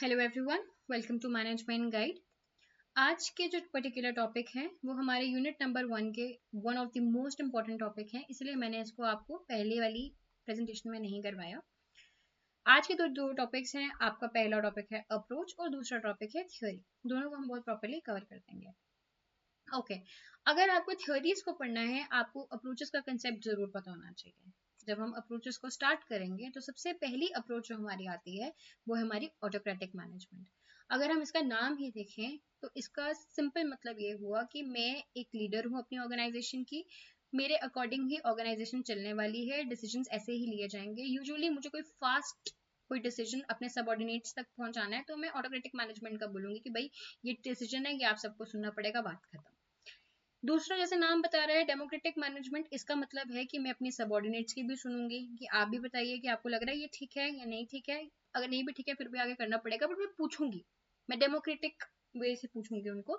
Hello everyone, welcome to management guide. आज के जो पर्टिकुलर टॉपिक है वो हमारे यूनिट नंबर 1 के one of the most important topic है, इसलिए मैंने इसको आपको पहले वाली प्रेजेंटेशन में नहीं करवाया। आज के दो टॉपिक्स हैं। आपका पहला टॉपिक है अप्रोच और दूसरा टॉपिक है थ्योरी। दोनों को हम बहुत प्रॉपर्ली कवर कर देंगे। ओके, अगर आपको थ्योरीज को पढ़ना है, आपको अप्रोचेस का कंसेप्ट जरूर पता होना चाहिए। जब हम अप्रोचेस को स्टार्ट करेंगे तो सबसे पहली अप्रोच जो हमारी आती है वो है हमारी ऑटोक्रेटिक मैनेजमेंट। अगर हम इसका नाम ही देखें तो इसका सिंपल मतलब ये हुआ कि मैं एक लीडर हूँ अपनी ऑर्गेनाइजेशन की, मेरे अकॉर्डिंग ही ऑर्गेनाइजेशन चलने वाली है, डिसीजंस ऐसे ही लिए जाएंगे। यूजुअली मुझे कोई डिसीजन अपने सबऑर्डिनेट्स तक पहुंचाना है तो मैं ऑटोक्रेटिक मैनेजमेंट का बोलूंगी कि भाई ये डिसीजन है, ये आप सबको सुनना पड़ेगा, बात खत्म। दूसरा जैसे नाम बता रहा है डेमोक्रेटिक मैनेजमेंट, इसका मतलब है कि मैं अपनी सबऑर्डिनेट्स की भी सुनूंगी कि आप भी बताइए कि आपको लग रहा है ये ठीक है या नहीं ठीक है। अगर नहीं भी ठीक है फिर भी आगे करना पड़ेगा, बट मैं पूछूंगी, मैं डेमोक्रेटिक वे से पूछूंगी उनको,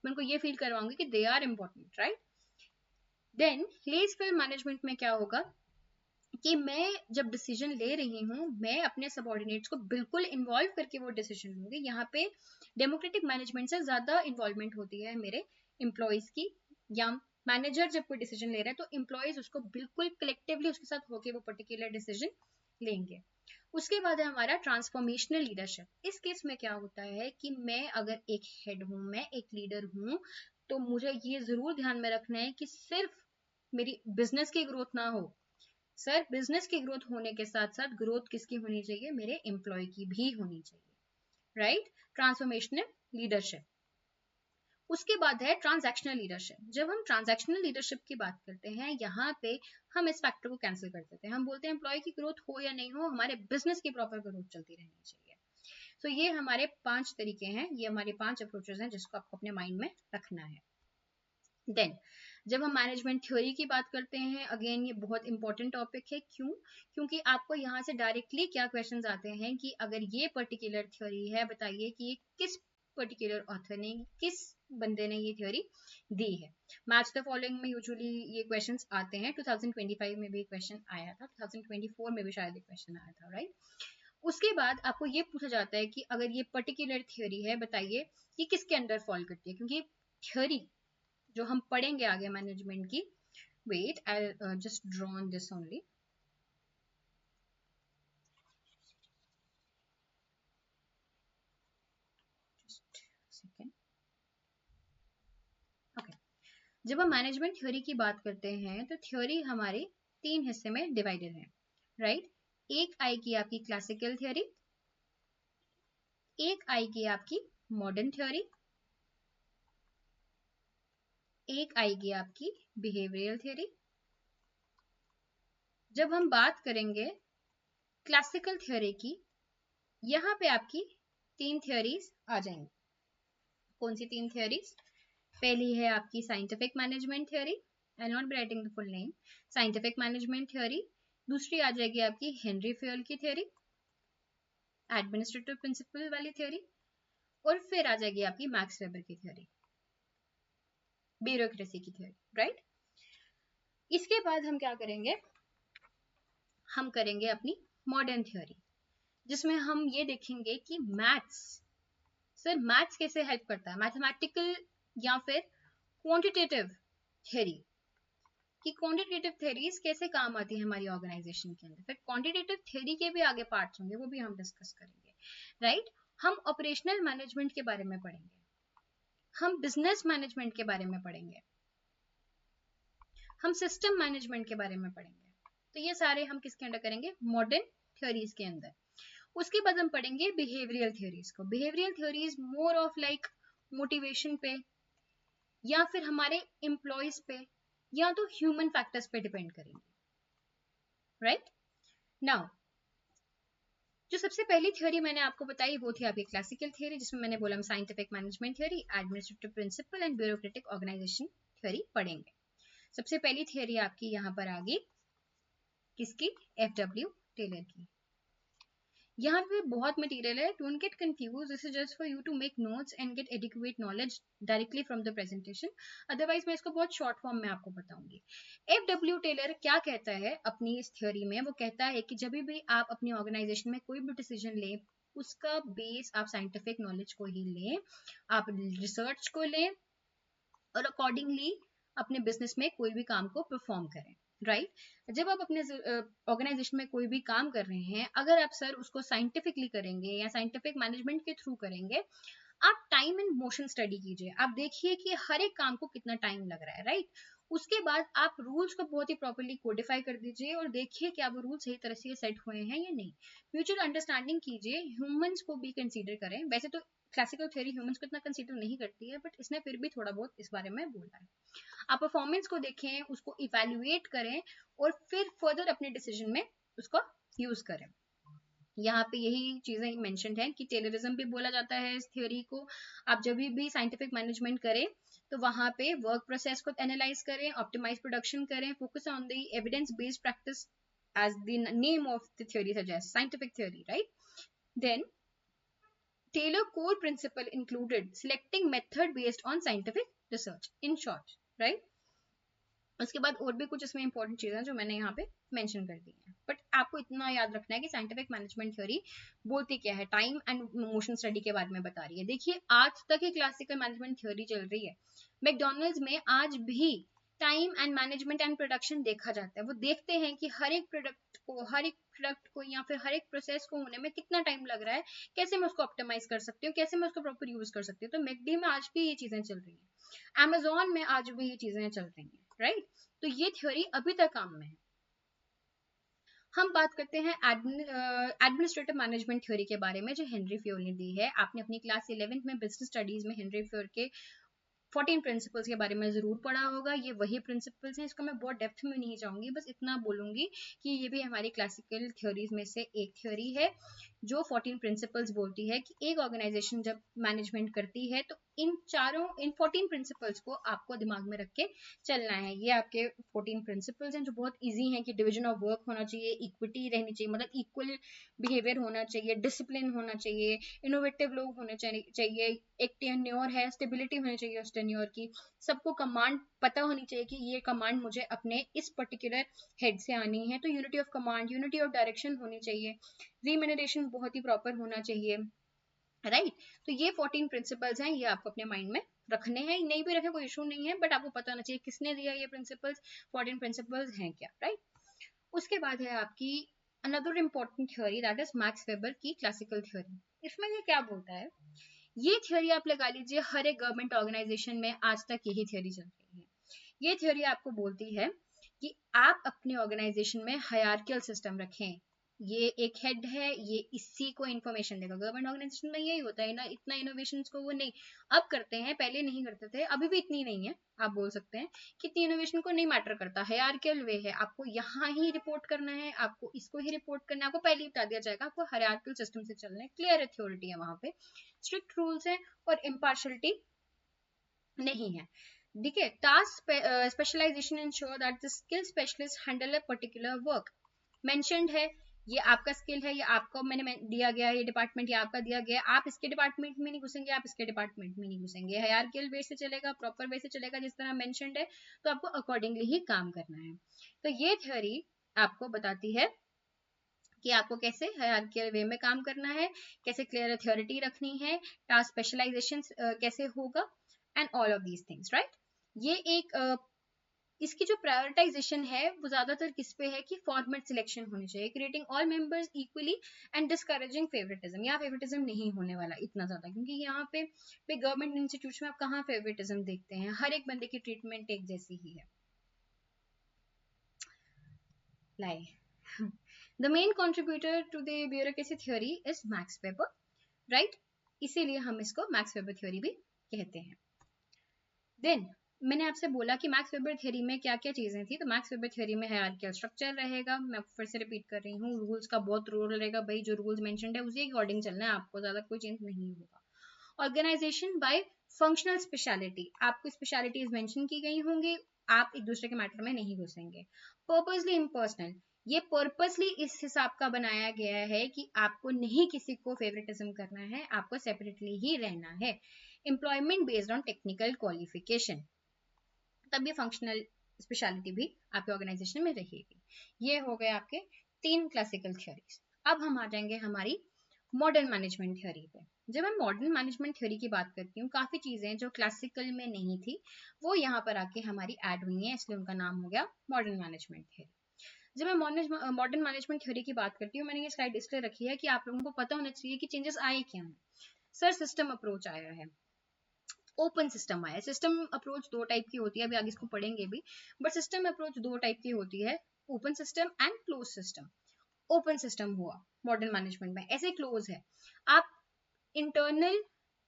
मैं उनको ये फील करवाऊंगी कि they are important, right. Then लेज फिल मैनेजमेंट में क्या होगा कि मैं जब डिसीजन ले रही हूँ मैं अपने सबऑर्डिनेट्स को बिल्कुल इन्वॉल्व करके वो डिसीजन लूंगी। यहाँ पे डेमोक्रेटिक मैनेजमेंट से ज्यादा इन्वॉल्वमेंट होती है मेरे एम्प्लॉयज की, या मैनेजर जब कोई डिसीजन ले रहा है तो एम्प्लॉयज उसको बिल्कुल कलेक्टिवली उसके साथ होके वो पर्टिकुलर डिसीजन लेंगे। उसके बाद है हमारा ट्रांसफॉर्मेशनल लीडरशिप। इस केस में क्या होता है कि मैं अगर एक हेड हूं, मैं एक लीडर हूं, तो मुझे ये जरूर ध्यान में रखना है कि सिर्फ मेरी बिजनेस की ग्रोथ ना हो। सर, बिजनेस की ग्रोथ होने के साथ साथ ग्रोथ किसकी होनी चाहिए? मेरे एम्प्लॉय की भी होनी चाहिए, राइट। Transformational leadership. उसके बाद है ट्रांजैक्शनल लीडरशिप। जब हम ट्रांजैक्शनल लीडरशिप की बात करते हैं, यहाँ पे हम इस फैक्टर को कैंसिल कर देते हैं। हम बोलते हैं एम्प्लॉय की ग्रोथ हो या नहीं हो, हमारे बिजनेस की प्रॉपर ग्रोथ चलती रहनी चाहिए। तो ये हमारे 5 तरीके हैं, ये हमारे 5 अप्रोचेस हैं जिसको आपको अपने माइंड में रखना है। देन जब हम मैनेजमेंट थ्योरी की बात करते हैं, अगेन ये बहुत इंपॉर्टेंट टॉपिक है। क्यों? क्योंकि आपको यहाँ से डायरेक्टली क्या क्वेश्चंस आते हैं कि अगर ये पर्टिकुलर थ्योरी है, बताइए कि किस पर्टिकुलर ऑथर ने, किस बंदे ने ये थ्योरी दी है। मैच द फॉलोइंग में यूजुअली ये क्वेश्चंस आते हैं। 2025 में भी क्वेश्चन आया था, 2024 में भी शायद एक क्वेश्चन आया था, राइट। उसके बाद आपको ये पूछा जाता है कि अगर ये पर्टिकुलर थ्योरी है, बताइए कि किसके अंडर फॉल करती है। क्योंकि थ्योरी जो हम पढ़ेंगे आगे मैनेजमेंट की, wait I just draw on this only. Second. Okay, जब हम मैनेजमेंट थ्योरी की बात करते हैं तो थ्योरी हमारे 3 हिस्से में डिवाइडेड है, राइट। एक आएगी आपकी क्लासिकल थ्योरी, एक आएगी आपकी मॉडर्न थ्योरी, एक आएगी आपकी बिहेवियरल थ्योरी। जब हम बात करेंगे क्लासिकल थ्योरी की, यहाँ पे आपकी 3 थ्योरीज आ जाएंगी। कौन सी 3 थ्योरीज? पहली है आपकी scientific management theory, I not be writing the full name, scientific management theory. दूसरी आ जाएगी आपकी हेनरी फेयल की थ्योरी, एडमिनिस्ट्रेटिव प्रिंसिपल वाली थ्योरी। और फिर आ जाएगी आपकी मैक्स वेबर की थ्योरी, ब्यूरोक्रेसी की थ्योरी, राइट। इसके बाद हम क्या करेंगे? हम करेंगे अपनी मॉडर्न थ्योरी, जिसमें हम ये देखेंगे कि मैथ्स, सर मैथ्स कैसे हेल्प करता है, मैथमेटिकल या फिर क्वांटिटेटिव थ्योरी, कि क्वांटिटेटिव थ्योरीज कैसे काम आती है हमारी ऑर्गेनाइजेशन के अंदर। फिर क्वांटिटेटिव थ्योरी के भी आगे पार्ट्स होंगे, वो भी हम डिस्कस करेंगे, राइट। हम ऑपरेशनल मैनेजमेंट के बारे में पढ़ेंगे, हम बिजनेस मैनेजमेंट के बारे में पढ़ेंगे, हम सिस्टम मैनेजमेंट के बारे में पढ़ेंगे। तो ये सारे हम किसके अंदर करेंगे? मॉडर्न थ्योरीज के अंदर। उसके बाद हम पढ़ेंगे बिहेवियरल थ्योरीज को। Behavioural theories more of like motivation पे, या फिर हमारे एम्प्लॉयज पे, या तो ह्यूमन फैक्टर्स पे डिपेंड करेंगे, राइट। नाउ जो सबसे पहली थ्योरी मैंने आपको बताई वो थी आपकी क्लासिकल थ्योरी, जिसमें मैंने बोला हम scientific management theory, administrative principle and bureaucratic organisation theory पढ़ेंगे। सबसे पहली थ्योरी आपकी यहाँ पर आ गई किसकी? FW टेलर की। यहाँ पे बहुत मटेरियल है, don't get confuse, this is just for you to make notes and get adequate knowledge directly from the presentation. Otherwise मैं इसको बहुत शॉर्ट फॉर्म में आपको बताऊंगी। FW टेलर क्या कहता है अपनी इस थ्योरी में? वो कहता है कि जब भी आप अपनी ऑर्गेनाइजेशन में कोई भी डिसीजन लें, उसका बेस आप साइंटिफिक नॉलेज को ही लें, आप रिसर्च को लें और अकॉर्डिंगली अपने बिजनेस में कोई भी काम को परफॉर्म करें, राइट। जब आप अपने ऑर्गेनाइजेशन में कोई भी काम कर रहे हैं, अगर आप सर उसको साइंटिफिकली करेंगे या साइंटिफिक मैनेजमेंट के थ्रू करेंगे, आप टाइम एंड मोशन स्टडी कीजिए, आप देखिए कि हर एक काम को कितना टाइम लग रहा है, राइट। उसके बाद आप रूल्स को बहुत ही प्रॉपर्ली कोडिफाई कर दीजिए और देखिए कि आप रूल सही तरह से सेट हुए हैं या नहीं। म्यूचुअल अंडरस्टैंडिंग कीजिए, ह्यूमंस को भी कंसीडर करें। वैसे तो क्लासिकल थ्योरी ह्यूमंस को इतना कंसीडर नहीं करती है, बट इसने फिर भी थोड़ा बहुत इस बारे में बोला है। आप परफॉर्मेंस को देखें, उसको इवैल्यूएट करें और फिर फर्दर अपने डिसीजन में उसको यूज करें। यहाँ पे यही चीजें मेंशन्ड है कि टेलरिज्म भी बोला जाता है इस थ्योरी को। आप जब भी साइंटिफिक मैनेजमेंट करें तो वहां पे वर्क प्रोसेस को एनालाइज करें, ऑप्टिमाइज प्रोडक्शन करें, focus on the evidence based practice as the name of the theory suggests, scientific theory, right? Then Taylor core principle included selecting method based on scientific research, in short, right? उसके बाद और भी कुछ इसमें important चीजें जो मैंने यहाँ पे मेंशन कर दी हैं, बट आपको इतना याद रखना है कि साइंटिफिक मैनेजमेंट थ्योरी बोलती क्या है, टाइम एंड मोशन स्टडी के बारे में बता रही है। देखिए आज तक ही क्लासिकल मैनेजमेंट थ्योरी चल रही है। मैकडोनल्ड्स में आज भी time and management and production देखा जाता है। वो देखते हैं कि हर एक प्रोडक्ट को या फिर हर एक प्रोसेस को होने में कितना टाइम लग रहा है, कैसे मैं उसको ऑप्टिमाइज कर सकती हूँ, कैसे मैं उसको प्रॉपर यूज कर सकती हूँ। तो मैकडी में आज भी ये चीजें चल रही हैं, अमेजोन में आज भी ये चीजें चल रही हैं, राइट। तो ये थ्योरी अभी तक काम में है। हम बात करते हैं एडमिनिस्ट्रेटिव मैनेजमेंट थ्योरी के बारे में, जो हेनरी फ्योर ने दी है। आपने अपनी क्लास 11th में बिजनेस स्टडीज में हेनरी फ्योर के 14 प्रिंसिपल्स के बारे में जरूर पढ़ा होगा। ये वही प्रिंसिपल्स हैं, इसको मैं बहुत डेप्थ में नहीं जाऊंगी, बस इतना बोलूंगी कि ये भी हमारी क्लासिकल थ्योरीज में से एक थ्योरी है जो 14 प्रिंसिपल्स बोलती है कि एक ऑर्गेनाइजेशन जब मैनेजमेंट करती है तो इन 14 प्रिंसिपल्स को आपको दिमाग में रख के चलना है। ये आपके 14 प्रिंसिपल्स हैं जो बहुत ईजी हैं कि डिविजन ऑफ वर्क होना चाहिए, इक्विटी रहनी चाहिए, मतलब इक्वल बिहेवियर होना चाहिए, डिसिप्लिन होना चाहिए, इनोवेटिव लोग होने चाहिए, एक टेन्योर है, स्टेबिलिटी होनी चाहिए उस टेन्योर की, सबको कमांड पता होनी चाहिए कि ये कमांड मुझे अपने इस पर्टिकुलर हेड से आनी है, तो unity of command, unity of direction होनी चाहिए, रिम्यूनरेशन बहुत ही प्रॉपर होना चाहिए, राइट। तो ये 14 प्रिंसिपल्स हैं, ये आपको अपने माइंड में रखने हैं, नहीं भी रखे कोई इशू नहीं है, बट आपको पता होना चाहिए किसने दिया ये प्रिंसिपल्स, 14 प्रिंसिपल्स हैं क्या, राइट। उसके बाद है आपकी another important theory, that is max weber की क्लासिकल थ्योरी। इसमें ये क्या बोलता है, ये थ्योरी आप लगा लीजिए हर एक गवर्नमेंट ऑर्गेनाइजेशन में आज तक यही थ्योरी चल रही है। ये थ्योरी आपको बोलती है कि आप अपने ऑर्गेनाइजेशन में हायरार्कियल सिस्टम रखें। ये एक हेड है, ये इसी को इन्फॉर्मेशन देगा। गवर्नमेंट ऑर्गेनाइजेशन में यही होता है ना, इतना इनोवेशन को वो नहीं अब करते हैं, पहले नहीं करते थे, अभी भी इतनी नहीं है। आप बोल सकते हैं कि इतनी इनोवेशन को नहीं मैटर करता, हायरार्कियल वे है, आपको यहाँ ही रिपोर्ट करना है, आपको इसको ही रिपोर्ट करना है, आपको पहले ही बता दिया जाएगा, आपको हायरार्कियल सिस्टम से चलना है, क्लियर अथॉरिटी है वहां पे, स्ट्रिक्ट रूल्स है और इम्पार्शलिटी नहीं है, ठीक है। Task specialisation ensure that the skill specialist handle a particular work. Mentioned है, ये आपका स्किल है, ये आपको मैंने दिया गया है, ये डिपार्टमेंट ये आपका दिया गया है, आप इसके डिपार्टमेंट में नहीं घुसेंगे, आप इसके डिपार्टमेंट में नहीं घुसेंगे, हायरार्कियल वे से चलेगा, प्रॉपर वे से चलेगा जिस तरह मेंशन्ड है, तो आपको अकॉर्डिंगली ही काम करना है। तो ये थ्योरी आपको बताती है कि आपको कैसे हायरार्कियल वे में काम करना है, कैसे क्लियर अथॉरिटी रखनी है, टास्क स्पेशलाइजेशन कैसे होगा, and all of these things, right. ये एक इसकी जो प्रायोरिटाइजेशन है वो ज्यादातर किस पे है कि फॉर्मेट सिलेक्शन होनी चाहिए, creating all members equally and discouraging favouritism. यहाँ फेवरेटिज्म नहीं होने वाला इतना ज्यादा, क्योंकि यहाँ पे गवर्नमेंट इंस्टीट्यूशन में आप कहाँ फेवरेटिज्म देखते हैं, हर एक बंदे की ट्रीटमेंट एक जैसी ही है। लाई The main contributor to the bureaucracy theory is Max Weber, right? इसीलिए हम इसको मैक्स वेबर थ्योरी भी कहते हैं। देन मैंने आपसे बोला कि मैक्स वेबर थ्योरी में क्या क्या चीजें थी, तो मैक्स वेबर थ्योरी में हायरार्कियल स्ट्रक्चर रहेगा, मैं फिर से रिपीट कर रही हूँ, रूल्स का बहुत रोल रहेगा भाई, जो रूल्स मेंशन्ड है उसी अकॉर्डिंग चलना है, आपको ज्यादा कोई चेंज नहीं होगा। ऑर्गेनाइजेशन बाय फंक्शनल स्पेशलिटी, आपको स्पेशलिटीज मेंशन की गई होंगी, आप एक दूसरे के मैटर में नहीं घुसेंगे। पर्पसली इम्पर्सनल, ये पर्पसली इस हिसाब का बनाया गया है कि आपको नहीं किसी को फेवरेटिज्म करना है, आपको सेपरेटली ही रहना है। Employment based on technical qualification, तभी फंक्शनल स्पेशलिटी भी आपके ऑर्गेनाइजेशन में रहेगी। ये हो गए आपके 3 क्लासिकल थ्योरीज। अब हम आ जाएंगे हमारी मॉडर्न मैनेजमेंट थ्योरी पे। जब मैं मॉडर्न मैनेजमेंट थ्योरी की बात करती हूँ, काफ़ी चीज़ें जो क्लासिकल में नहीं थी वो यहाँ पर आके हमारी ऐड हुई हैं, इसलिए उनका नाम हो गया मॉडर्न मैनेजमेंट थ्योरी। जब मैं मॉडर्न मैनेजमेंट थ्योरी की बात करती हूँ, मैंने ये स्लाइड इसलिए रखी है कि आप लोगों को पता होना चाहिए कि चेंजेस आए क्या हैं। सर सिस्टम अप्रोच आया है, ओपन सिस्टम आया है। सिस्टम अप्रोच दो टाइप की होती है, अभी आगे इसको पढ़ेंगे भी, बट सिस्टम अप्रोच दो टाइप की होती है, open system and close system. Open system हुआ मॉडर्न मैनेजमेंट में, ऐसे क्लोज है, आप internal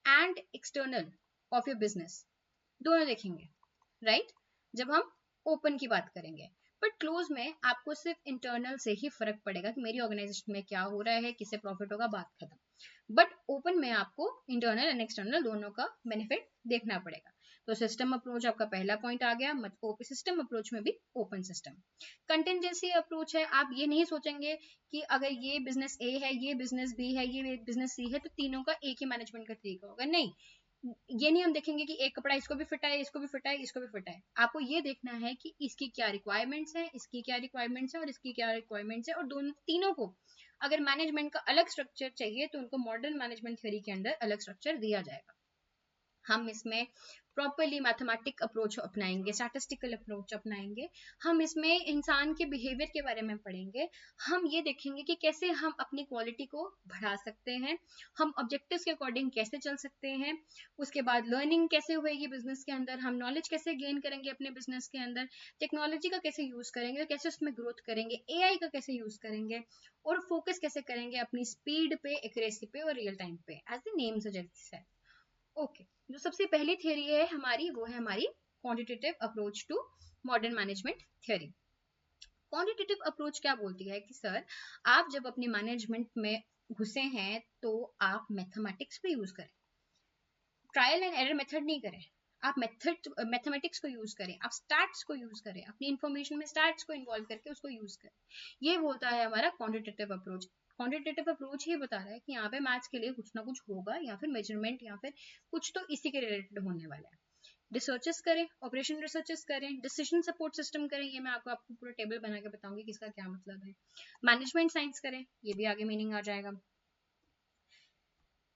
and external of your business दोनों देखेंगे, राइट? जब हम ओपन की बात करेंगे, बट क्लोज में आपको सिर्फ इंटरनल से ही फर्क पड़ेगा कि मेरी ऑर्गेनाइजेशन में क्या हो रहा है, किससे प्रॉफिट होगा, बात खत्म। बट ओपन में आपको इंटरनल एंड एक्सटर्नल दोनों का बेनिफिट देखना पड़ेगा। तो सिस्टम अप्रोच आपका पहला पॉइंट आ गया, सिस्टम अप्रोच में भी ओपन सिस्टम। कंटिजेंसी अप्रोच है, आप ये नहीं सोचेंगे कि अगर ये बिजनेस ए है, ये बिजनेस बी है, ये बिजनेस सी है, तो तीनों का एक ही मैनेजमेंट का तरीका होगा, नहीं। ये नहीं हम देखेंगे कि एक कपड़ा इसको भी फिट है, इसको भी फिट है, इसको भी फिट है। आपको ये देखना है कि इसकी क्या रिक्वायरमेंट्स है, इसकी क्या रिक्वायरमेंट्स है और इसकी क्या रिक्वायरमेंट्स है, और दोनों तीनों को अगर मैनेजमेंट का अलग स्ट्रक्चर चाहिए तो उनको मॉडर्न मैनेजमेंट थ्योरी के अंदर अलग स्ट्रक्चर दिया जाएगा। हम इसमें प्रॉपरली मैथमेटिक अप्रोच अपनाएंगे, स्टैटिस्टिकल अप्रोच अपनाएंगे, हम इसमें इंसान के बिहेवियर के बारे में पढ़ेंगे, हम ये देखेंगे कि कैसे हम अपनी क्वालिटी को बढ़ा सकते हैं, हम ऑब्जेक्टिव्स के अकॉर्डिंग कैसे चल सकते हैं, उसके बाद लर्निंग कैसे होएगी बिजनेस के अंदर, हम नॉलेज कैसे गेन करेंगे अपने बिजनेस के अंदर, टेक्नोलॉजी का कैसे यूज करेंगे, कैसे उसमें ग्रोथ करेंगे, एआई का कैसे यूज करेंगे, और फोकस कैसे करेंगे अपनी स्पीड पे, एक्यूरेसी पे और रियल टाइम पे, एज द नेम सजेस्ट है। ओके, जो सबसे पहली थ्योरी है हमारी, वो है हमारी quantitative approach to modern management theory. Quantitative approach क्या बोलती है कि सर, आप जब अपनी मैनेजमेंट में घुसे हैं तो आप मैथमेटिक्स को यूज करें, ट्रायल एंड एरर मेथड नहीं करें, आप मैथमेटिक्स को यूज करें, आप स्टैट्स को यूज करें, अपनी इंफॉर्मेशन में स्टैट्स को इन्वॉल्व करके उसको यूज करें। ये बोलता है हमारा क्वांटिटेटिव अप्रोच। क्वांटिटेटिव अप्रोच ये बता रहा है कि यहाँ पे मैथ्स के लिए कुछ ना कुछ होगा, या फिर मेजरमेंट, या फिर कुछ तो इसी के रिलेटेड होने वाला है। रिसर्चेस करें, ऑपरेशन रिसर्चेस करें, डिसीजन सपोर्ट सिस्टम करें, ये मैं आपको पूरा टेबल बना के बताऊंगी कि इसका क्या मतलब है। मैनेजमेंट साइंस करें, ये भी आगे मीनिंग आ जाएगा।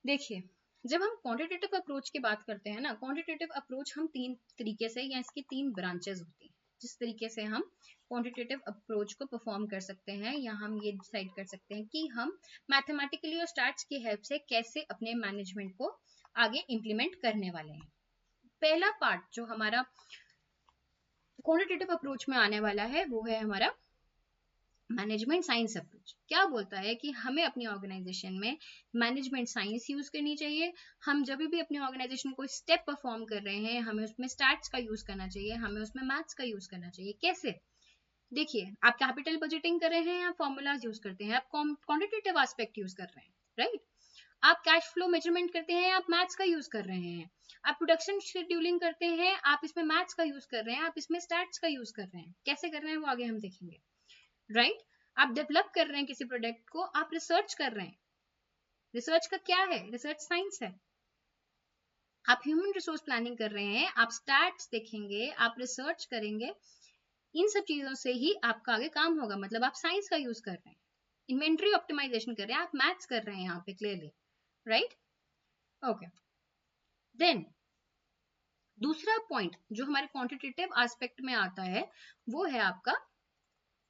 देखिए, जब हम क्वांटिटेटिव अप्रोच की बात करते हैं ना, क्वांटिटेटिव अप्रोच हम तीन तरीके से, या इसकी तीन ब्रांचेस होती हैं जिस तरीके से हम क्वांटिटेटिव अप्रोच को परफॉर्म कर सकते हैं, या हम ये डिसाइड कर सकते हैं कि हम मैथमेटिकली और स्टैट्स की हेल्प से कैसे अपने मैनेजमेंट को आगे इंप्लीमेंट करने वाले हैं। पहला पार्ट जो हमारा क्वांटिटेटिव अप्रोच में आने वाला है वो है हमारा मैनेजमेंट साइंस अप्रोच। क्या बोलता है कि हमें अपनी ऑर्गेनाइजेशन में मैनेजमेंट साइंस यूज करनी चाहिए। हम जब भी अपनी ऑर्गेनाइजेशन को स्टेप परफॉर्म कर रहे हैं, हमें उसमें स्टैट्स का यूज करना चाहिए, हमें उसमें मैथ्स का यूज करना चाहिए। कैसे? देखिए, आप कैपिटल बजटिंग कर रहे हैं, आप फॉर्मूलाज यूज करते हैं, आप क्वांटिटेटिव एस्पेक्ट यूज कर रहे हैं, राइट? आप कैश फ्लो मेजरमेंट करते हैं, आप मैथ्स का यूज कर रहे हैं। आप प्रोडक्शन शेड्यूलिंग करते हैं, आप इसमें मैथ्स का यूज कर रहे हैं, आप इसमें स्टैट्स का यूज कर रहे हैं। कैसे कर रहे हैं वो आगे हम देखेंगे, राइट? आप डेवलप कर रहे हैं किसी प्रोडक्ट को, आप रिसर्च कर रहे हैं। रिसर्च का क्या है? रिसर्च साइंस है। आप ह्यूमन रिसोर्स प्लानिंग कर रहे हैं, आप स्टैट्स देखेंगे, आप रिसर्च करेंगे, इन सब चीजों से ही आपका आगे काम होगा। मतलब आप साइंस का यूज कर रहे हैं, इन्वेंट्री ऑप्टिमाइजेशन कर रहे हैं, आप मैथ्स कर रहे हैं यहाँ पे क्लियरली, राइट? ओके, देन दूसरा पॉइंट जो हमारे क्वांटिटेटिव एस्पेक्ट में आता है वो है आपका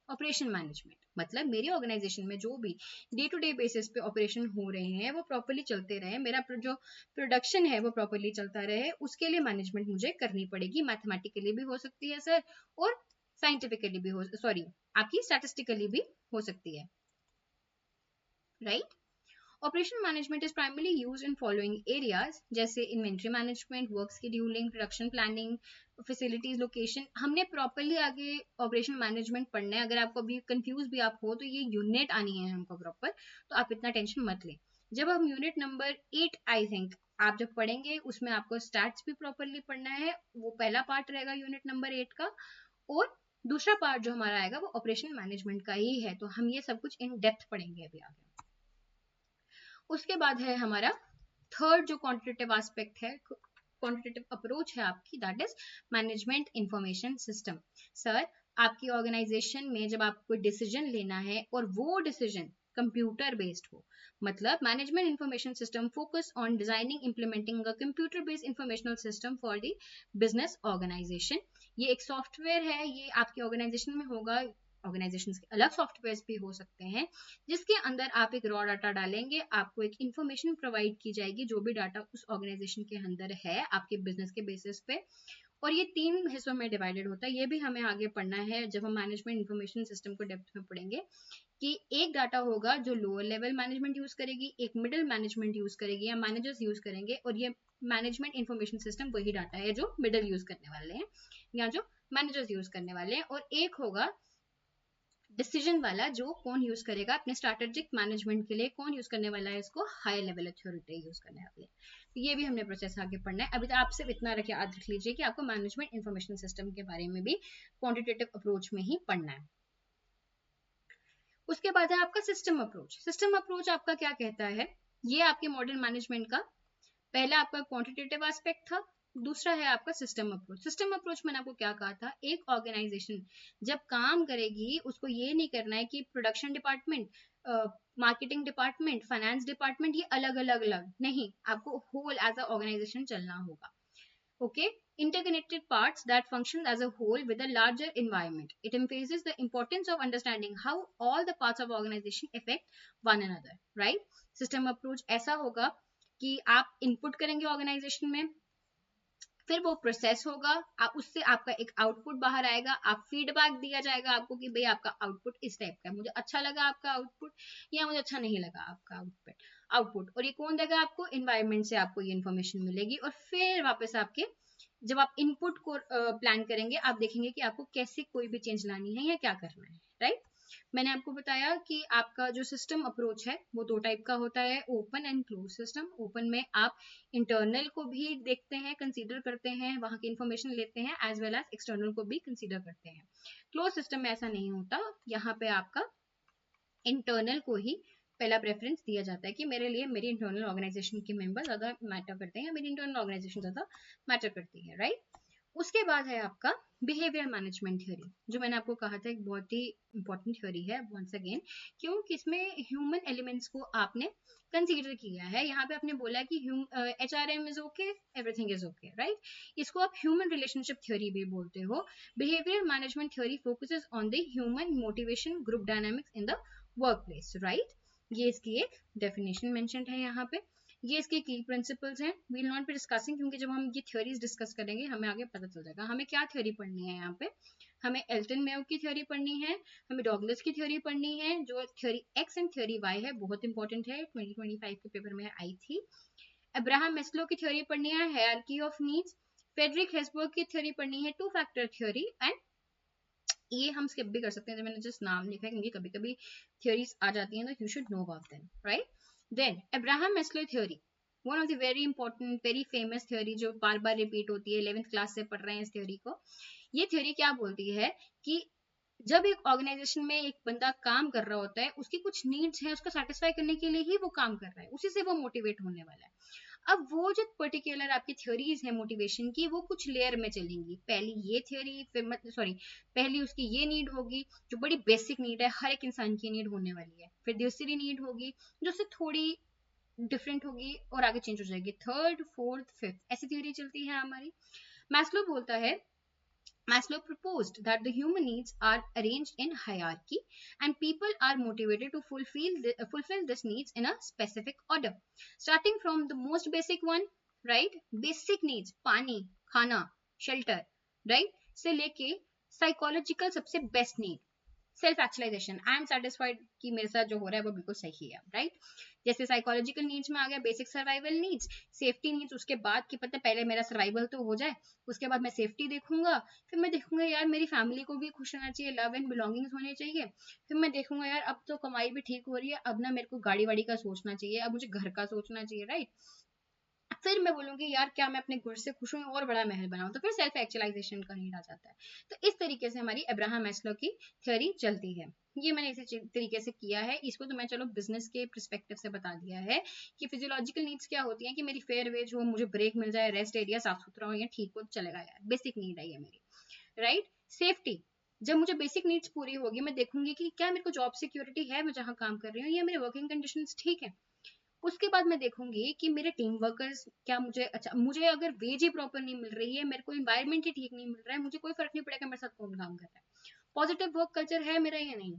ऑपरेशन मैनेजमेंट। मतलब मेरी ऑर्गेनाइजेशन में जो भी डे टू डे बेसिस पे ऑपरेशन हो रहे हैं वो प्रॉपर्ली चलते रहे, मेरा जो प्रोडक्शन है वो प्रॉपर्ली चलता रहे, उसके लिए मैनेजमेंट मुझे करनी पड़ेगी। मैथमेटिकली भी हो सकती है सर, और साइंटिफिकली भी हो, सॉरी, आपकी स्टैटिस्टिकली भी हो सकती है, right? Operation management is primarily used in following areas जैसे inventory management, work scheduling, production planning, facilities location। हमने properly आगे operation management पढ़ना है। अगर आपको अभी confuse भी आप हो तो ये यूनिट आनी है हमको proper, तो आप इतना टेंशन मत लें। जब हम यूनिट नंबर 8 आई थिंक आप जब पढ़ेंगे उसमें आपको स्टैट्स भी प्रॉपरली पढ़ना है, वो पहला पार्ट रहेगा यूनिट नंबर 8 का, और दूसरा पार्ट जो हमारा आएगा वो ऑपरेशन मैनेजमेंट का ही है। तो हम ये सब कुछ इन डेप्थ पढ़ेंगे अभी आगे। उसके बाद है हमारा थर्ड जो क्वांटिटेटिव एस्पेक्ट है, क्वांटिटेटिव अप्रोच है आपकी, that is management information system. Sir, आपकी ऑर्गेनाइजेशन में जब आपको डिसीजन लेना है और वो डिसीजन कंप्यूटर बेस्ड हो। मतलब management information system focus on designing implementing a computer based informational system for the business organisation. ये एक सॉफ्टवेयर है, ये आपके ऑर्गेनाइजेशन में होगा। ऑर्गेनाइजेशन के अलग सॉफ्टवेयर भी हो सकते हैं जिसके अंदर आप एक रॉ डाटा डालेंगे, आपको एक इंफॉर्मेशन प्रोवाइड की जाएगी जो भी डाटा उस ऑर्गेनाइजेशन के अंदर है आपके बिजनेस के बेसिस पे। और ये 3 हिस्सों में डिवाइडेड होता है। ये भी हमें आगे पढ़ना है जब हम मैनेजमेंट इंफॉर्मेशन सिस्टम को डेप्थ में पढ़ेंगे कि एक डाटा होगा जो लोअर लेवल मैनेजमेंट यूज करेगी, एक मिडिल मैनेजमेंट यूज करेगी या मैनेजर्स यूज करेंगे, और ये मैनेजमेंट इंफॉर्मेशन सिस्टम वही डाटा है जो मिडिल यूज करने वाले हैं या जो मैनेजर्स यूज करने वाले हैं। और एक होगा डिसीजन वाला जो कौन यूज करेगा अपने स्ट्रैटेजिक मैनेजमेंट के लिए, कौन यूज करने वाला है इसको, हायर लेवल अथॉरिटी यूज करने वाले हैं। तो ये भी हमने प्रोसेस आगे पढ़ना है। अभी तो आप सिर्फ इतना याद रख लीजिए कि आपको मैनेजमेंट इंफॉर्मेशन सिस्टम के बारे में भी क्वांटिटेटिव अप्रोच में ही पढ़ना है। उसके बाद है आपका सिस्टम अप्रोच। सिस्टम अप्रोच आपका क्या कहता है, ये आपके मॉडर्न मैनेजमेंट का पहला आपका क्वांटिटेटिव एस्पेक्ट था, दूसरा है आपका सिस्टम अप्रोच। सिस्टम अप्रोच मैंने आपको क्या कहा था, एक ऑर्गेनाइजेशन जब काम करेगी उसको ये नहीं करना है कि production department, marketing department, finance department ये अलग अलग अलग नहीं, आपको होल एज अ ऑर्गेनाइजेशन चलना होगा। Okay, interconnected parts that function as a whole with a larger environment. It emphasizes the importance of understanding how all the parts of organization affect one another, right? System approach ऐसा होगा कि आप input करेंगे organisation में, फिर वो process होगा, उससे आपका एक आउटपुट बाहर आएगा, आप फीडबैक दिया जाएगा आपको कि भाई आपका आउटपुट इस टाइप का है, मुझे अच्छा लगा आपका आउटपुट या मुझे अच्छा नहीं लगा आपका आउटपुट। और ये कौन देगा आपको, इन्वायरमेंट से आपको ये इन्फॉर्मेशन मिलेगी। और फिर वापस आपके जब आप इनपुट को प्लान करेंगे, आप देखेंगे कि आपको कैसे कोई भी चेंज लानी है या क्या करना है, राइट। मैंने आपको बताया कि आपका जो सिस्टम अप्रोच है वो 2 टाइप का होता है, open and close system. Open में आप इंटरनल को भी देखते हैं, कंसीडर करते हैं, वहां की इंफॉर्मेशन लेते हैं, एज वेल एज एक्सटर्नल को भी कंसीडर करते हैं। क्लोज सिस्टम में ऐसा नहीं होता, यहाँ पे आपका इंटरनल को ही पहला प्रेफरेंस दिया जाता है कि मेरे लिए मेरी इंटरनल ऑर्गेनाइजेशन के मेंबर ज्यादा मैटर करते हैं, मेरी इंटरनल ऑर्गेनाइजेशन ज्यादा मैटर करती है, राइट। उसके बाद है आपका बिहेवियर मैनेजमेंट थ्योरी, जो मैंने आपको कहा था एक बहुत ही इंपॉर्टेंट थ्योरी है वंस अगेन, क्योंकि इसमें ह्यूमन एलिमेंट्स को आपने कंसीडर किया है। यहाँ पे आपने बोला कि HRM is okay, everything is okay, right. इसको आप ह्यूमन रिलेशनशिप थ्योरी भी बोलते हो। Behaviour management theory focuses on the human motivation, group dynamics in the work place, right. ये इसकी एक डेफिनेशन मेंशन्ड है यहाँ पे, ये इसके की प्रिंसिपल्स हैं। वील नॉट बी डिस्कसिंग, क्योंकि जब हम ये थ्योरीज डिस्कस करेंगे हमें आगे पता चल जाएगा हमें क्या थ्योरी पढ़नी है। यहाँ पे हमें एल्टन मेयो की थ्योरी पढ़नी है, हमें डॉगलस की थ्योरी पढ़नी है, जो theory X and theory Y है, बहुत इंपॉर्टेंट है, 2025 के पेपर में आई थी। अब्राहम मैस्लो की थ्योरी पढ़नी है, हायरार्की ऑफ नीड्स। फ्रेडरिक हेसबर्ग की थ्योरी पढ़नी है, 2 फैक्टर थ्योरी। एंड ये हम स्किप भी कर सकते हैं, जब मैंने जस्ट नाम लिखा है, क्योंकि कभी कभी थ्योरीज आ जाती हैं तो you should know about them, right. Then Abraham Maslow theory, one of the very important very famous theory, जो बार बार रिपीट होती है, 11th क्लास से पढ़ रहे हैं इस थ्योरी को। ये थ्योरी क्या बोलती है कि जब एक ऑर्गेनाइजेशन में एक बंदा काम कर रहा होता है, उसकी कुछ नीड्स हैं, उसको सेटिस्फाई करने के लिए ही वो काम कर रहा है, उसी से वो मोटिवेट होने वाला है। अब वो जो पर्टिकुलर आपकी थ्योरीज है मोटिवेशन की, वो कुछ लेयर में चलेंगी। पहली ये थ्योरी, फिर पहली उसकी ये नीड होगी जो बड़ी बेसिक नीड है, हर एक इंसान की नीड होने वाली है। फिर दूसरी नीड होगी जो उससे थोड़ी डिफरेंट होगी और आगे चेंज हो जाएगी, थर्ड, फोर्थ, फिफ्थ, ऐसी थ्योरी चलती है हमारी। मैस्लो बोलता है, Maslow proposed that the human needs are arranged in hierarchy and people are motivated to fulfill these needs in a specific order. Starting from the most basic one, right? Basic needs, पानी, खाना, shelter, right? से लेके psychological सबसे best need, self actualisation, I am satisfied कि मेरे साथ जो हो रहा है वो बिल्कुल सही है, राइट। जैसे साइकोलॉजिकल नीड्स में आ गया basic survival needs, safety needs, उसके बाद की पता पहले मेरा सर्वाइवल तो हो जाए, उसके बाद मैं सेफ्टी देखूंगा, फिर मैं देखूंगा यार मेरी फैमिली को भी खुश रहना चाहिए, लव एंड बिलोंगिंग्स होने चाहिए, फिर मैं देखूंगा यार अब तो कमाई भी ठीक हो रही है, अब ना मेरे को गाड़ी वाड़ी का सोचना चाहिए, अब मुझे घर का सोचना चाहिए, राइट। फिर मैं बोलूंगी यार क्या मैं अपने घर से खुश हूँ और बड़ा महल बनाऊं, तो फिर सेल्फ एक्चुअलाइजेशन का नीड आ जाता है। तो इस तरीके से हमारी अब्राहम मैस्लो की थ्योरी चलती है। ये मैंने इसी तरीके से किया है, इसको तो मैं चलो बिजनेस के पर्सपेक्टिव से बता दिया है कि फिजियोलॉजिकल नीड्स क्या होती हैं, कि मेरी फेयर वेज हो, मुझे ब्रेक मिल जाए, रेस्ट एरिया साफ सुथरा हो या ठीक हो, चलेगा यार, बेसिक नीड है ये मेरी, राइट। सेफ्टी, जब मुझे बेसिक नीड्स पूरी होगी, मैं देखूंगी कि क्या मेरे को जॉब सिक्योरिटी है मैं जहाँ काम कर रही हूँ, या मेरे वर्किंग कंडीशंस ठीक है। उसके बाद मैं देखूंगी कि मेरे टीम वर्कर्स क्या मुझे अच्छा, मुझे अगर वेज ही प्रॉपर नहीं मिल रही है, मेरे को इन्वायरमेंट ही ठीक नहीं मिल रहा है, मुझे कोई फर्क नहीं पड़ेगा मेरे साथ कौन काम कर रहा है, पॉजिटिव वर्क कल्चर है मेरा या नहीं,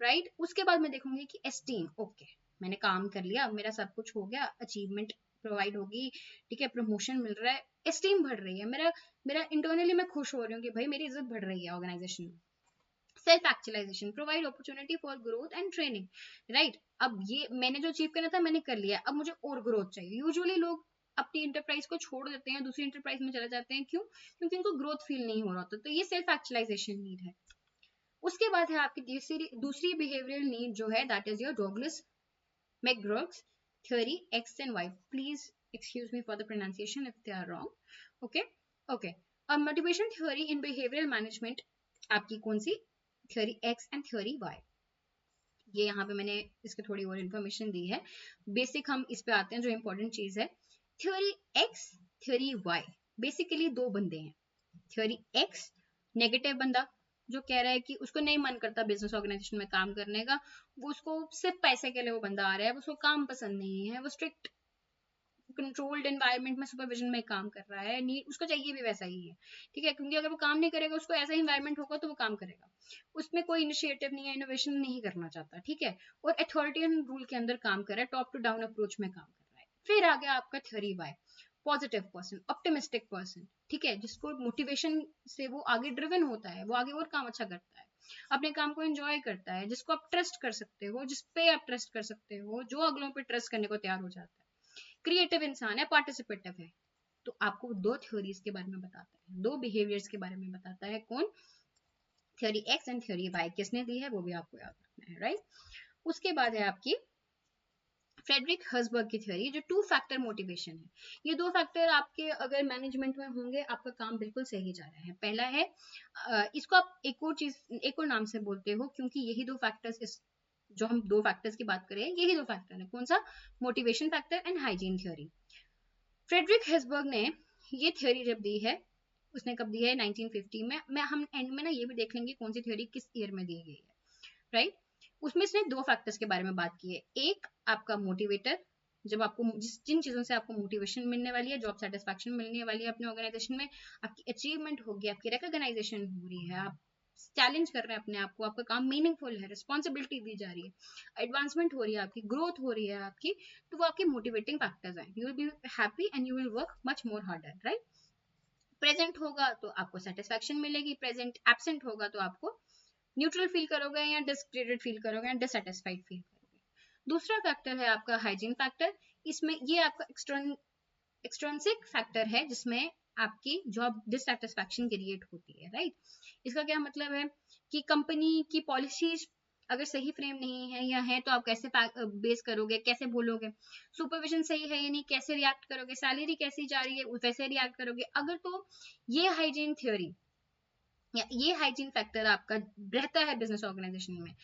राइट। उसके बाद मैं देखूंगी कि एस्टीम, ओके मैंने काम कर लिया, मेरा सब कुछ हो गया, अचीवमेंट प्रोवाइड होगी, ठीक है, प्रमोशन मिल रहा है, एस्टीम बढ़ रही है, मेरा मेरा इंटरनली मैं खुश हो रही हूँ कि भाई मेरी इज्जत बढ़ रही है ऑर्गेनाइजेशन में। Self actualisation, provide opportunity for growth and training, right. अब ये मैंने जो अचीव करना था मैंने कर लिया, अब मुझे और ग्रोथ चाहिए। यूजुअली लोग अपनी इंटरप्राइज को छोड़ देते हैं, दूसरी इंटरप्राइज में चले जाते हैं, क्यों? क्योंकि उनको ग्रोथ फील नहीं हो रहा होता। तो ये सेल्फ एक्चुअलाइजेशन नीड है। उसके बाद है आपकी दूसरी बिहेवियरल नीड जो है, that is your Douglas McGregor's theory X and Y. Please excuse me for the pronunciation if they are wrong. Okay okay. अब motivation theory in behavioural management आपकी कौन सी? Theory X and theory Y. ये यहाँ पे मैंने इसके थोड़ी और इन्फॉर्मेशन दी है। बेसिक हम इस पे आते हैं, जो इंपॉर्टेंट चीज है। Theory X, theory Y, basically दो बंदे हैं। थ्योरी एक्स, नेगेटिव बंदा जो कह रहा है कि उसको नहीं मन करता बिजनेस ऑर्गेनाइजेशन में काम करने का, वो उसको सिर्फ पैसे के लिए वो बंदा आ रहा है, उसको काम पसंद नहीं है, वो स्ट्रिक्ट कंट्रोल्ड एनवायरनमेंट में सुपरविजन में काम कर रहा है, नीड उसको चाहिए भी वैसा ही है, ठीक है, क्योंकि अगर वो काम नहीं करेगा, उसको ऐसा एनवायरनमेंट होगा तो वो काम करेगा, उसमें कोई इनिशिएटिव नहीं है, इनोवेशन नहीं करना चाहता, ठीक है, और अथॉरिटियन रूल के अंदर काम कर रहा है, टॉप टू डाउन अप्रोच में काम कर रहा है। फिर आ गया आपका theory Y, positive person, optimistic person, ठीक है, जिसको मोटिवेशन से वो आगे ड्रिवन होता है, वो आगे और काम अच्छा करता है, अपने काम को एंजॉय करता है, जिसको आप ट्रस्ट कर सकते हो, जिसपे आप ट्रस्ट कर सकते हो, जो अगलों पे ट्रस्ट करने को तैयार हो जाता है, क्रिएटिव इंसान है, पार्टिसिपेटिव है। तो आपको दो थ्योरीज के बारे में बताता है, दो बिहेवियर्स के बारे में बताता है। कौन? Theory X and theory Y. किसने दी है वो भी आपको याद रखना है, राइट। उसके बाद है आपकी फ्रेडरिक हर्सबर्ग की थ्योरी, जो टू फैक्टर मोटिवेशन है। ये दो फैक्टर आपके अगर मैनेजमेंट में होंगे, आपका काम बिल्कुल सही जा रहा है। पहला है इसको आप एक और चीज, एक और नाम से बोलते हो, क्योंकि यही दो फैक्टर्स, इस जो हम दो फैक्टर्स की बात करें, यही दो फैक्टर है। कौन सा? Motivation factor and hygiene theory. Frederick Herzberg ने ये थ्योरी जब दी है, उसने कब दी है? 1950 में। हम एंड में ना ये भी देख लेंगे कौन सी थ्योरी किस ईयर में दी गई है, राइट। उसमें इसने दो फैक्टर्स के बारे में बात की है। एक आपका मोटिवेटर, जब आपको जिन चीजों से आपको मोटिवेशन मिलने वाली है, जॉब सेटिस्फैक्शन मिलने वाली है अपने ऑर्गेनाइजेशन में, आपकी अचीवमेंट होगी, आपकी रिकॉग्नाइजेशन हो रही है, आप चैलेंज कर रहे हैं अपने आप को, आपका काम मीनिंगफुल है, रिस्पॉन्सिबिलिटी दी जा रही है, एडवांसमेंट हो रही है, आपकी ग्रोथ हो रही है आपकी, तो वो आपके मोटिवेटिंग फैक्टर्स हैं। You will be happy and you will work much more harder, right. Present होगा तो आपको सेटिस्फैक्शन मिलेगी, प्रेजेंट एब्सेंट होगा तो आपको न्यूट्रल फील करोगे, या डिसक्रेडिट फील करोगे, या डिससेटिस्फाइड फील करोगे। दूसरा फैक्टर है आपका हाइजीन फैक्टर। इसमें ये आपका एक्सट्रिंसिक फैक्टर है, जिसमें आपकी जॉब डिससेटिस्फैक्शन क्रिएट होती है, राइट। इसका क्या मतलब है कि कंपनी की पॉलिसीज अगर सही फ्रेम नहीं है, या है तो आप कैसे बेस करोगे, कैसे बोलोगे, सुपरविजन सही है या नहीं, कैसे रिएक्ट करोगे, सैलरी कैसी जा रही है वैसे रिएक्ट करोगे। अगर तो ये हाइजीन थ्योरी या ये हाइजीन फैक्टर आपका रहता है बिजनेस ऑर्गेनाइजेशन में,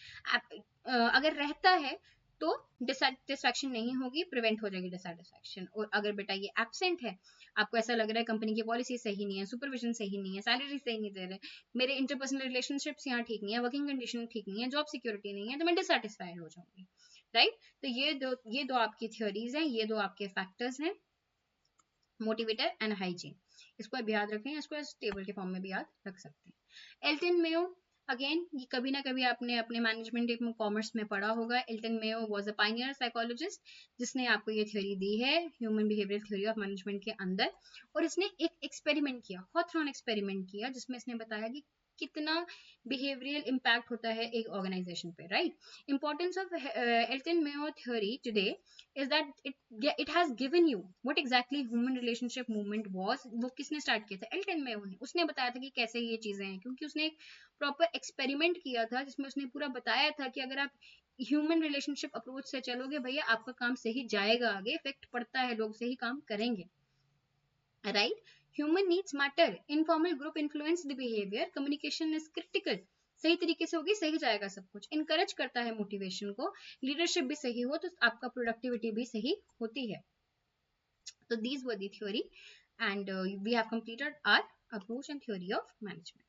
अगर रहता है तो डिससेटिस्फैक्शन नहीं होगी, प्रिवेंट हो जाएगी डिससेटिस्फैक्शन। और अगर बेटा ये एब्सेंट है, आपको ऐसा लग रहा है कंपनी की पॉलिसी सही नहीं है, सुपरविजन सही नहीं है, सैलरी सही नहीं दे रहे, मेरे इंटरपर्सनल रिलेशनशिप्स यहाँ ठीक नहीं है, वर्किंग कंडीशन ठीक नहीं है, जॉब सिक्योरिटी नहीं है, तो मैं डिससेटिस्फाइड हो जाऊंगी, राइट। तो ये दो आपकी थ्योरीज हैं, ये दो आपके फैक्टर्स हैं, मोटिवेटर एंड हाइजीन। इसको आप याद रखें, इसको इस टेबल के फॉर्म में भी याद रख सकते हैं। एल्टन मेयो, अगेन ये कभी ना कभी आपने अपने मैनेजमेंट में कॉमर्स में पढ़ा होगा। Elton Mayo was a pioneer psychologist, जिसने आपको ये थ्योरी दी है human behaviour theory of management के अंदर। और इसने एक एक्सपेरिमेंट किया, हॉथरॉन एक्सपेरिमेंट किया, जिसमें इसने बताया कि कितना बिहेवियरल इम्पैक्ट होता है एक ऑर्गेनाइजेशन पे, right. Importance of Elton Mayo theory today is that it has given you what exactly human relationship movement was। वो किसने स्टार्ट किया था? एल्टन मेयो ने। उसने बताया था कि कैसे ये चीजें हैं, क्योंकि उसने एक प्रॉपर एक्सपेरिमेंट किया था, जिसमें उसने पूरा बताया था कि अगर आप ह्यूमन रिलेशनशिप अप्रोच से चलोगे भैया, आपका काम सही जाएगा, आगे इफेक्ट पड़ता है, लोग सही काम करेंगे, right. Human needs matter, informal group influence the behaviour, communication is critical, सही तरीके से होगी सही जाएगा सब कुछ, इनकरेज करता है मोटिवेशन को, लीडरशिप भी सही हो तो आपका प्रोडक्टिविटी भी सही होती है। तो these were the theory and we have completed our approach and theory of management.